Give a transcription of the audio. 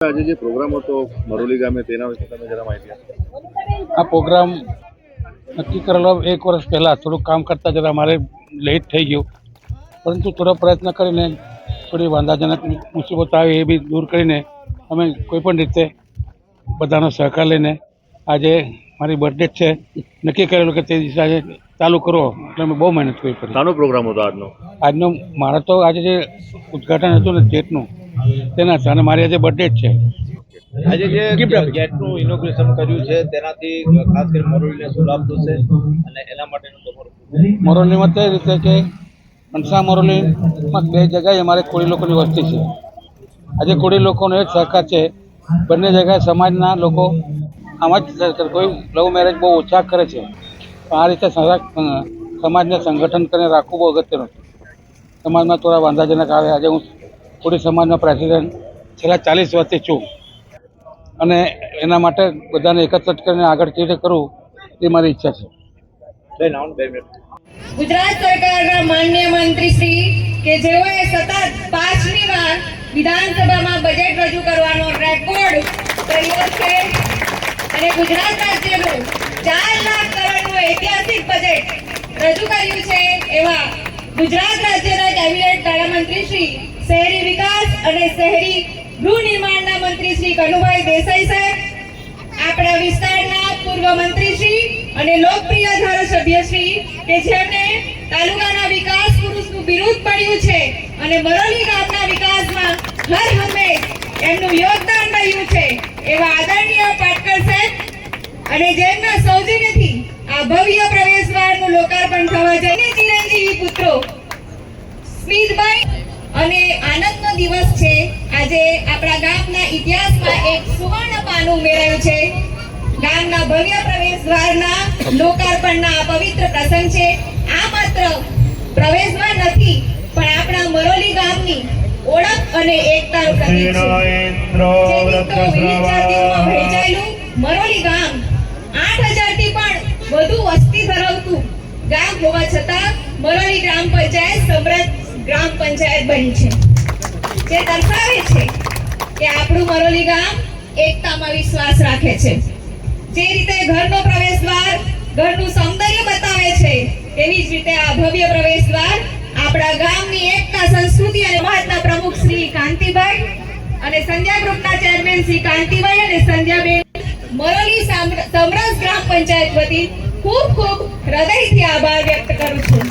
આજે જે પ્રોગ્રામ હતો મરોલી ગામે તેના વિશે તમે જરા માહિતી આપો. આ પ્રોગ્રામ નક્કી કરેલો 1 વર્ષ પહેલાં થોડુંક કામ કરતાં જરા મારે લેટ થઈ ગયું, પરંતુ થોડો પ્રયત્ન કરીને થોડી વાંધાજનક મુસીબત આવી એ બી દૂર કરીને અમે કોઈપણ રીતે બધાનો સહકાર લઈને આજે મારી બર્થડે છે નક્કી કરેલું કે તે દિવસે આજે ચાલુ કરો, એટલે અમે બહુ મહેનત કરી. શાનો પ્રોગ્રામ હતો આજનો? મારા તો આજે જે ઉદ્ઘાટન હતું ને ગેટનું તેના છે, અને મારી આજે બર્થડે જ છે. આજે જે ગેટનું ઇનોગ્રેશન કર્યું છે તેનાથી ખાસ કરી મોરબીને શું લાભ થશે અને એના માટેનું તમારું મોરબીમાં તે રીતે કે મનસા મોરબીમાં 2 જગ્યાએ અમારે કોળી લોકોની વસ્તી છે. આજે કોળી લોકોનો એક સહકાર છે, બંને જગ્યાએ સમાજના લોકો આમાં જ કોઈ લવ મેરેજ બહુ ઓછા કરે છે. આ રીતે સમાજને સંગઠન કરીને રાખવું બહુ અગત્યનું છે. સમાજમાં થોડા વાંધાજનક આવે. આજે હું કોળી સમાજનો પ્રેસિડેન્ટ છેલ્લા 40 વર્ષથી છું, અને એના માટે બધાને એકત્રિત કરીને આગળ કેવી રીતે કરવું એ મારી ઈચ્છા છે. ગુજરાત સરકારના માનનીય મંત્રી શ્રી કે જેઓએ સતત 5મી વાર વિધાનસભામાં બજેટ રજૂ કરવાનો રેકોર્ડ કર્યો છે અને ગુજરાત રાજ્યનું 4 લાખ કરોડનું ઐતિહાસિક બજેટ રજૂ કર્યું છે એવા ગુજરાત રાજ્યના કેબિનેટ નાણામંત્રી શ્રી શહેરી વિકાસ અને શહેરી ગૃહ નિર્માણના મંત્રી શ્રી કનુભાઈ દેસાઈ સાહેબ, આપણા વિસ્તારના પૂર્વ મંત્રી શ્રી અને લોકપ્રિય ધારાસભ્ય શ્રી કે જેમને તાલુકાના વિકાસ પુરુષનું બિરુદ મળ્યું છે અને મરોલી ગામના વિકાસમાં હર હંમેશ એમનું યોગદાન રહ્યું છે એવા આદરણીય પાટકર સાહેબ, અને જેમના સૌજન્યથી આ ભવ્ય પ્રવેશદ્વારનું લોકાર્પણ થવા જઈને ચિરંજીવી પુત્રો સ્મિતભાઈ, અને આનંદનો દિવસ છે. આજે આપણા ગામના ઇતિહાસમાં એક સુવર્ણ પાનું ઉમેરાયું છે. ગામના ભવ્ય પ્રવેશદ્વારના લોકાર્પણના આ પવિત્ર પ્રસંગ છે. આ માત્ર પ્રવેશદ્વાર નથી, પણ આપણા મરોલી ગામની ઓળખ અને એકતાનું પ્રતીક છે. વિવિધ જાતિઓમાં વહેંચાયેલું મરોલી ગામ 8000 થી પણ વધુ વસ્તી ધરાવતું ગામ હોવા છતાં મરોલી ગ્રામ પંચાયત સમૃદ્ધ ગ્રામ પંચાયત બની છે, જે દર્શાવે છે કે આપણું મરોલી ગામ એકતામાં વિશ્વાસ રાખે છે. જે રીતે ઘરનો પ્રવેશદ્વાર ઘરનું સૌંદર્ય બતાવે છે, તેવી જ રીતે આ ભવ્ય પ્રવેશદ્વાર આપણા ગામની એકતા, સંસ્કૃતિ અને સમાજના પ્રમુખ શ્રી કાંતિભાઈ અને સંધ્યા ગ્રુપના ચેરમેન શ્રી કાંતિભાઈ અને સંધ્યાબેન, મરોલી સમરસ ગ્રામ પંચાયત વતી ખૂબ ખૂબ હૃદયથી આભાર વ્યક્ત કરું છું.